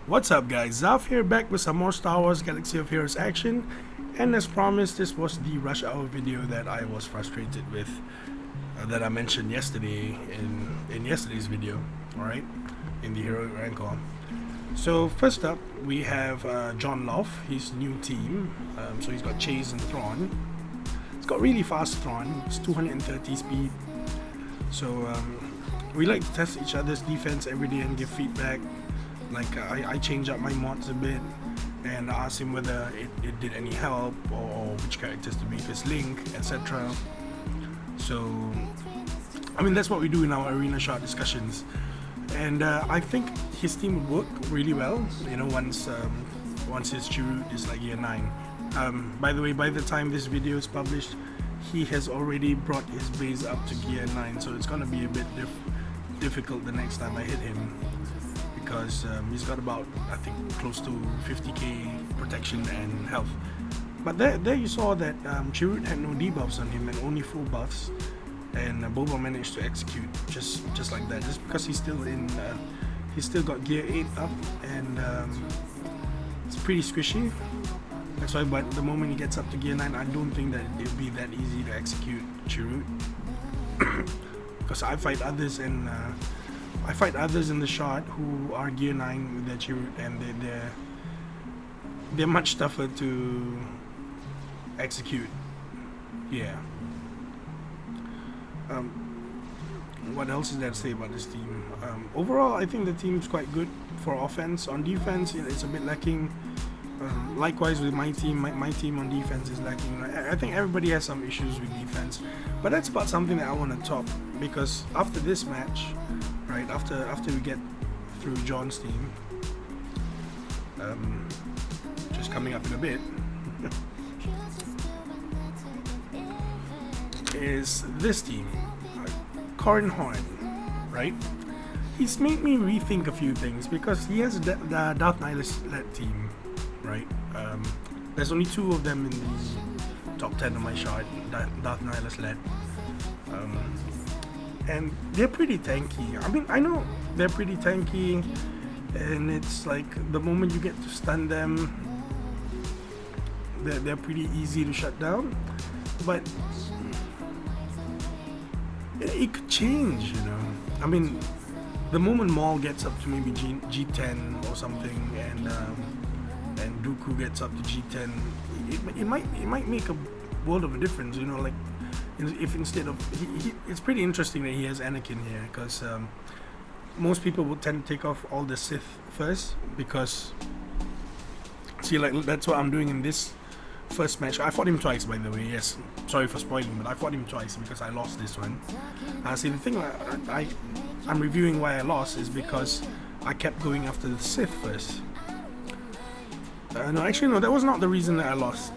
What's up guys, Zaff here, back with some more Star Wars Galaxy of Heroes action, and as promised this was the rush hour video that I was frustrated with, that I mentioned yesterday in yesterday's video, alright, in the Heroic Rancor. So first up we have John Loff, his new team, so he's got Chase and Thrawn. It's got really fast Thrawn, it's 230 speed, so we like to test each other's defense every day and give feedback. Like I change up my mods a bit and ask him whether it did any help or which characters to beat his link, etc. So I mean that's what we do in our arena shot discussions, and I think his team would work really well, you know, once his Chirrut is like year 9. By the way, by the time this video is published, he has already brought his base up to gear 9, so it's gonna be a bit difficult the next time I hit him, because he's got about, I think, close to 50k protection and health. But there you saw that Chirrut had no debuffs on him and only full buffs, and Boba managed to execute just like that, just because he's still in he's still got gear 8 up, and it's pretty squishy. That's why, but the moment he gets up to gear 9, I don't think that it'll be that easy to execute Chirrut. Because I fight others and I fight others in the shot who are gear 9 with their Chirrut, and they're much tougher to execute. Yeah. What else is there to say about this team? Overall, I think the team's quite good for offense. On defense, it's a bit lacking. Likewise with my team, my team on defense is lacking. I think everybody has some issues with defense, but that's about something that I want to top, because after this match, right after we get through John's team, just coming up in a bit, is this team, Corran Horn, right? He's made me rethink a few things, because he has the Darth Nihilus led team, right? There's only 2 of them in the top 10 of my shot, Darth Nihilus led, and they're pretty tanky. I mean, I know they're pretty tanky, and it's like the moment you get to stun them, they're pretty easy to shut down, but it could change, you know. I mean, the moment Maul gets up to maybe G10 or something, and Dooku gets up to G10, it might make a world of a difference, you know. Like, if instead of it's pretty interesting that he has Anakin here, because most people would tend to take off all the Sith first, because see, like, that's what I'm doing in this first match. I fought him twice, by the way. Yes, sorry for spoiling, but I fought him twice because I lost this one. See, the thing I'm reviewing why I lost is because I kept going after the Sith first. No, actually no, that was not the reason that I lost.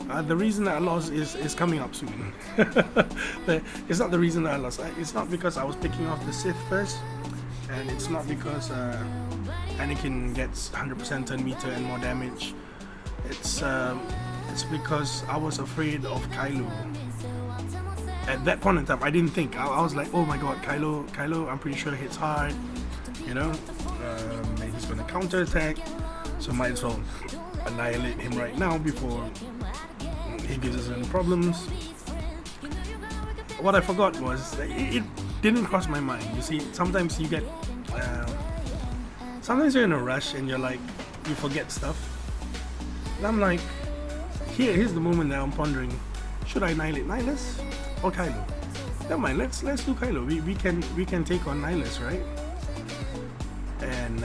The reason that I lost is coming up soon. It's not the reason that I lost. It's not because I was picking off the Sith first, and it's not because Anakin gets 100% turn meter and more damage. It's because I was afraid of Kylo. At that point in time, I didn't think. I was like, oh my god, Kylo, I'm pretty sure hits hard, you know, and he's gonna counter attack, so might as well annihilate him right now before he gives us any problems. What I forgot was it didn't cross my mind. You see, sometimes you get sometimes you're in a rush and you're like, you forget stuff. And I'm like, here's the moment that I'm pondering: should I annihilate Nihilus or Kylo? Never mind, let's do Kylo. We can take on Nihilus, right? And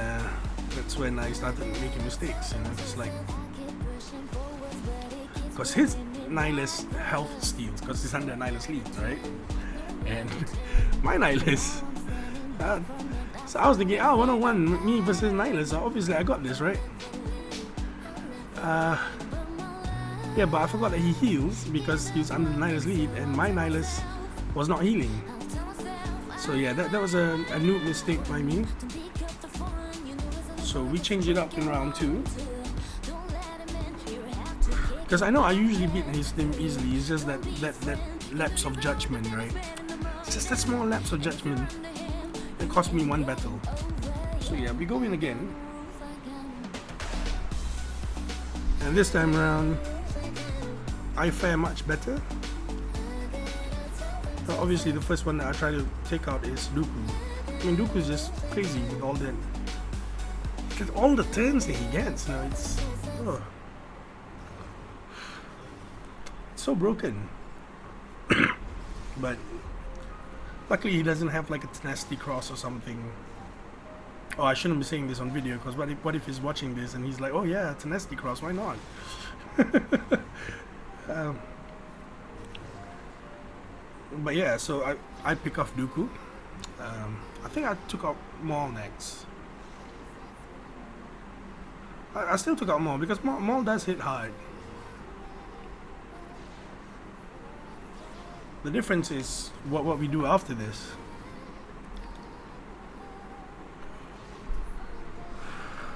that's when I started making mistakes, you know. It's like, because his Nihilus health steals, because he's under Nihilus lead, right? And my Nihilus, so I was thinking, 1-on-1 me versus Nihilus, so obviously I got this, right? Yeah, but I forgot that he heals because he's under the Nihilus lead, and my Nihilus was not healing. So yeah, that was a noob mistake by me. So we changed it up in round 2. Because I know I usually beat his team easily. It's just that lapse of judgment, right? It's just that small lapse of judgment that cost me 1 battle. So yeah, we go in again. And this time around, I fare much better. So obviously, the first one that I try to take out is Dooku. I mean, Dooku's just crazy with all that. With all the turns that he gets, you know, it's so broken. But luckily, he doesn't have like a tenacity cross or something. Oh, I shouldn't be saying this on video, because what if he's watching this and he's like, oh yeah, tenacity cross, why not? But yeah, so I pick off Dooku. I think I took out Maul next. I still took out Maul because Maul does hit hard. The difference is what we do after this.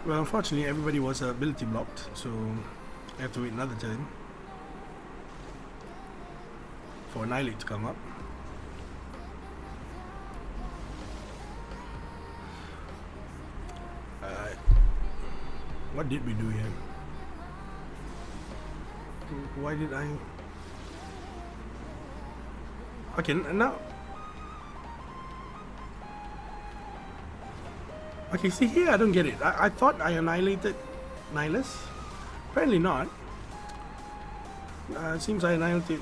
Well, unfortunately, everybody was ability blocked, so I have to wait another turn for Annihilate to come up. What did we do here? Why did I... Okay, now... Okay, see here, I don't get it. I thought I annihilated Nihilus. Apparently not. It seems I annihilated...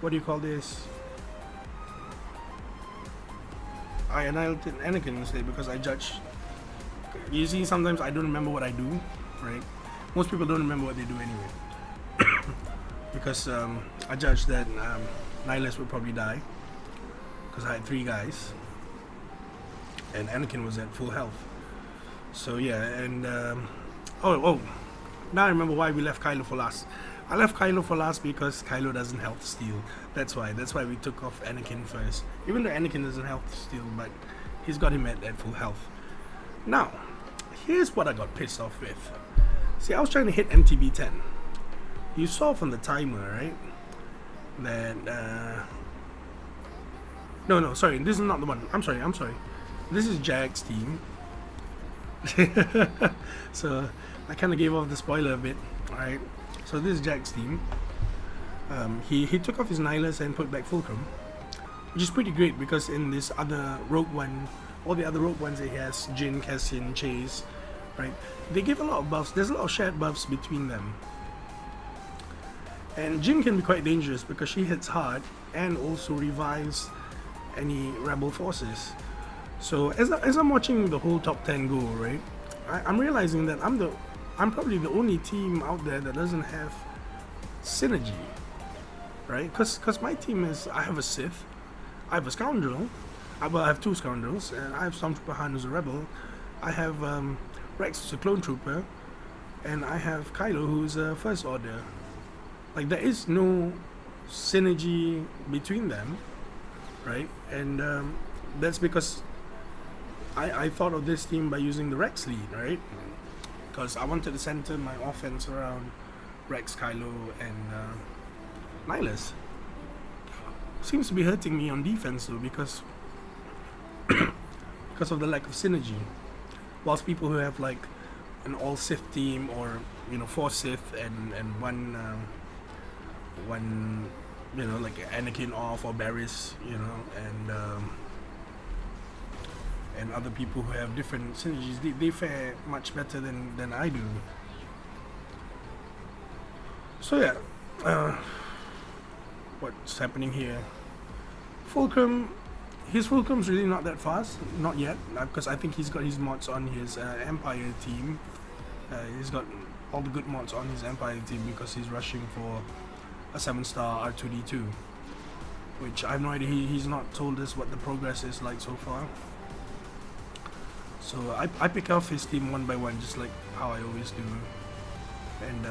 what do you call this? I annihilated Anakin instead because I judged... You see, sometimes I don't remember what I do, right? Most people don't remember what they do anyway. Because I judged that Nihilus would probably die. Because I had 3 guys. And Anakin was at full health. So yeah, and... oh, now I remember why we left Kylo for last. I left Kylo for last because Kylo doesn't health steal. That's why we took off Anakin first. Even though Anakin doesn't health steal, but he's got him at full health. Now, here's what I got pissed off with. See, I was trying to hit MTB 10. You saw from the timer, right? That, no, sorry, this is not the one. I'm sorry. This is Jack's team. So, I kind of gave off the spoiler a bit, alright? So, this is Jack's team. He took off his Nihilus and put back Fulcrum, which is pretty great because in this other Rogue One, all the other Rogue Ones that he has, Jin, Cassian, Chase, right? They give a lot of buffs. There's a lot of shared buffs between them. And Jin can be quite dangerous because she hits hard and also revives any rebel forces. So as I'm watching the whole top 10 go, right, I'm realizing that I'm probably the only team out there that doesn't have synergy, right? Because my team is, I have a Sith, I have a Scoundrel. I have 2 Scoundrels, and I have Stormtrooper Han who's a rebel. I have Rex who's a clone trooper, and I have Kylo who's a First Order. Like, there is no synergy between them, right? And that's because I thought of this team by using the Rex lead, right? Because I wanted to center my offense around Rex, Kylo, and Nihilus. Seems to be hurting me on defense though, because of the lack of synergy. Whilst people who have like an all Sith team, or 4 Sith and one like Anakin off, or Barriss, and other people who have different synergies, they fare much better than I do. So yeah, what's happening here? Fulcrum. His Fulcrum's really not that fast, not yet, because I think he's got his mods on his Empire team. He's got all the good mods on his Empire team because he's rushing for a 7-star R2D2, which I have no idea. He's not told us what the progress is like so far. So I pick off his team one by one, just like how I always do. And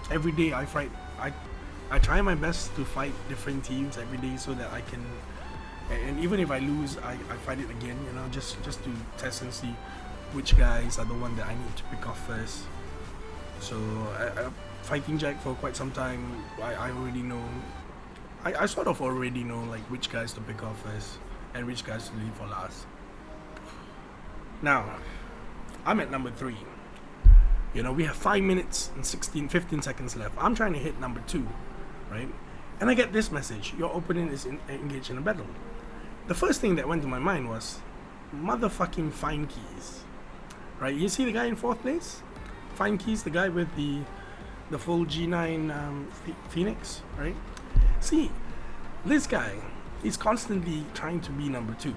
every day I try my best to fight different teams every day so that I can. And even if I lose, I fight it again, just to test and see which guys are the one that I need to pick off first. So fighting Jack for quite some time, I already know. I sort of already know like which guys to pick off first and which guys to leave for last. Now, I'm at number 3. You know, we have 5 minutes and 15 seconds left. I'm trying to hit number 2, right? And I get this message: your opponent is engaged in a battle. The first thing that went to my mind was, motherfucking Fine Keys, right? You see the guy in 4th place? Fine Keys, the guy with the full G9 Phoenix, right? See, this guy is constantly trying to be number 2.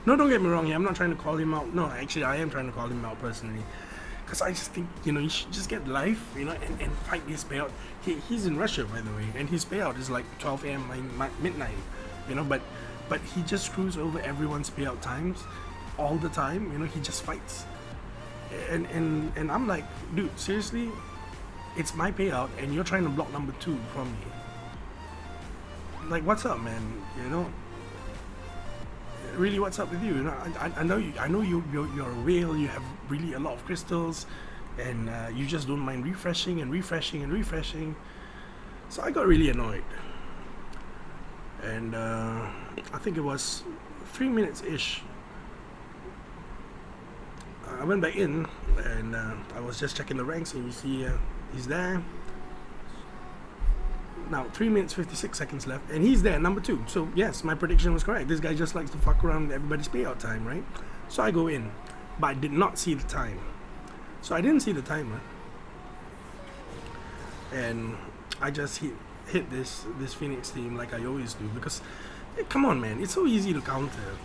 No, don't get me wrong here. I'm not trying to call him out. No, actually, I am trying to call him out personally. Because I just think, you know, you should just get life, you know, and fight his payout. He's in Russia, by the way, and his payout is like 12 a.m. midnight, you know, but he just screws over everyone's payout times all the time, you know, he just fights. And I'm like, dude, seriously? It's my payout, and you're trying to block number 2 from me. Like, what's up, man? You know, really, what's up with you? You know, I know you're a whale. You have really a lot of crystals, and you just don't mind refreshing and refreshing and refreshing. So I got really annoyed, and I think it was 3 minutes ish. I went back in, and I was just checking the ranks, and you see he's there. Now 3 minutes 56 seconds left, and he's there, number 2. So yes, my prediction was correct. This guy just likes to fuck around with everybody's payout time, right? So I go in, but I did not see the time. So I didn't see the timer, and I just hit this Phoenix team like I always do, because come on, man, it's so easy to counter,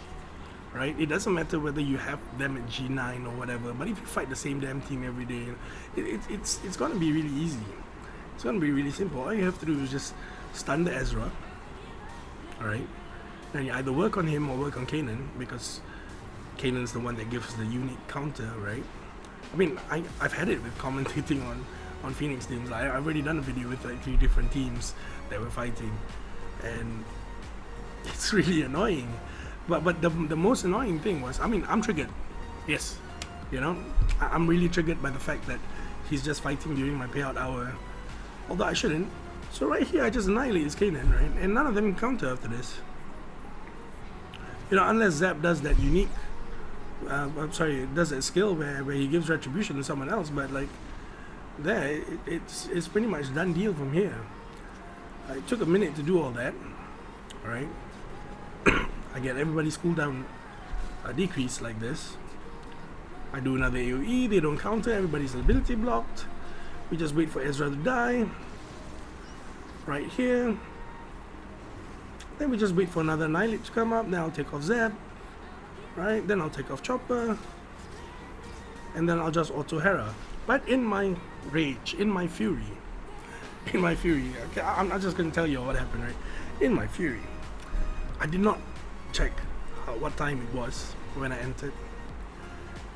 right? It doesn't matter whether you have them at G9 or whatever, but if you fight the same damn team every day, it's gonna be really easy. It's gonna be really simple. All you have to do is just stun the Ezra, alright? Then you either work on him or work on Kanan, because Kanan's the one that gives the unique counter, right? I mean, I've had it with commentating on Phoenix teams. I've already done a video with like 3 different teams that were fighting, and it's really annoying. But the most annoying thing was, I mean, I'm triggered. Yes, you know, I'm really triggered by the fact that he's just fighting during my payout hour. Although I shouldn't. So right here, I just annihilate his Kanan, right? And none of them can counter after this. You know, unless Zapp does that unique, does that skill where he gives retribution to someone else. But like, there, it's pretty much done deal from here. It took a minute to do all that, alright? I get everybody's cooldown decrease like this. I do another AoE, they don't counter, everybody's ability blocked. We just wait for Ezra to die, right here. Then we just wait for another Annihilate to come up. Then I'll take off Zapp, right? Then I'll take off Chopper, and then I'll just auto Hera. But in my rage, in my fury, okay, I'm not just gonna tell you what happened, right? In my fury, I did not check what time it was when I entered,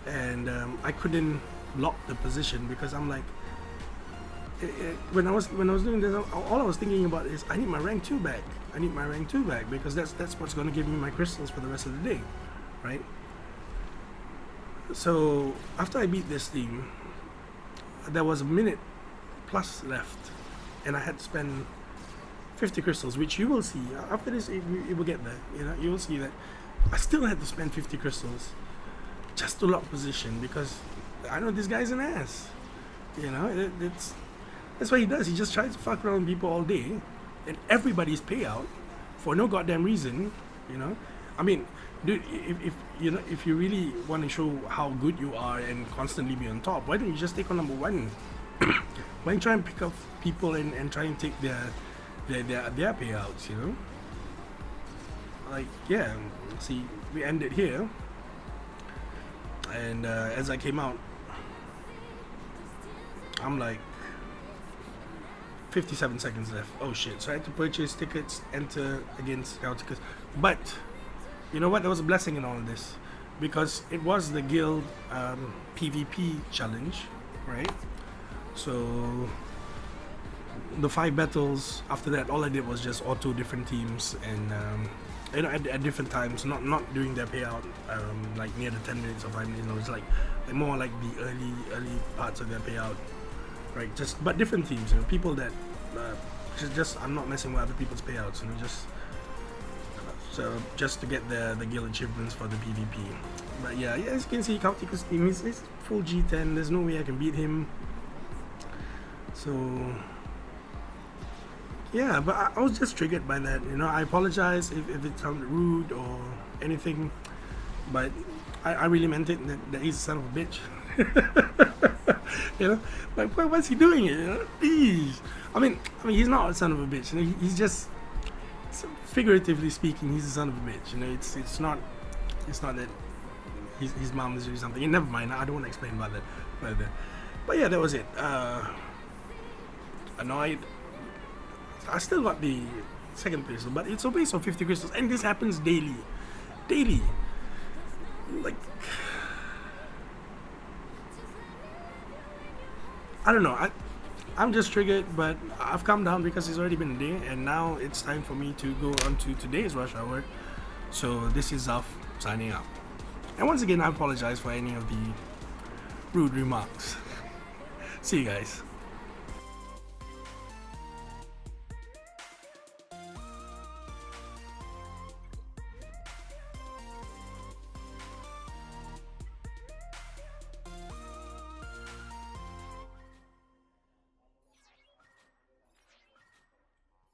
and I couldn't lock the position because I'm like, when I was doing this, all I was thinking about is I need my rank 2 back. I need my rank 2 back, because that's what's going to give me my crystals for the rest of the day, right? So after I beat this team, there was a minute plus left, and I had to spend 50 crystals, which you will see after this. It will get there. You know, you will see that I still had to spend 50 crystals just to lock position, because I know this guy's an ass. You know, that's what he does. He just tries to fuck around people all day, and everybody's payout for no goddamn reason. You know, I mean, dude, if you really want to show how good you are and constantly be on top, why don't you just take on number 1? Why don't you try and pick up people and try and take their payouts? You know, like, yeah. See, we ended here, and as I came out, I'm like, 57 seconds left. Oh shit. So I had to purchase tickets, enter against scout tickets. But you know what? There was a blessing in all of this, because it was the guild PvP challenge, right? So the 5 battles after that, all I did was just auto different teams, and you know, at different times, not during their payout, like near the 10 minutes or 5 minutes. It was like more like the early parts of their payout. Right, but different teams, you know, people that just I'm not messing with other people's payouts, you know, just to get the guild achievements for the PvP. But yeah, as you can see, Kautiko's team is full G10. There's no way I can beat him. So yeah, but I was just triggered by that. You know, I apologize if it sounded rude or anything, but I really meant it. That he's a son of a bitch. You know, like what's he doing? You know, please. I mean, he's not a son of a bitch. You know, he's just, figuratively speaking, he's a son of a bitch. You know, it's not that his mom is doing something. And never mind. I don't want to explain about that further. But yeah, that was it. Annoyed. I still got the second crystal, but it's a waste of 50 crystals, and this happens daily. Like, I don't know. I'm just triggered, but I've calmed down because it's already been a day, and now it's time for me to go on to today's rush hour. So this is Zaff signing out. And once again, I apologize for any of the rude remarks. See you guys.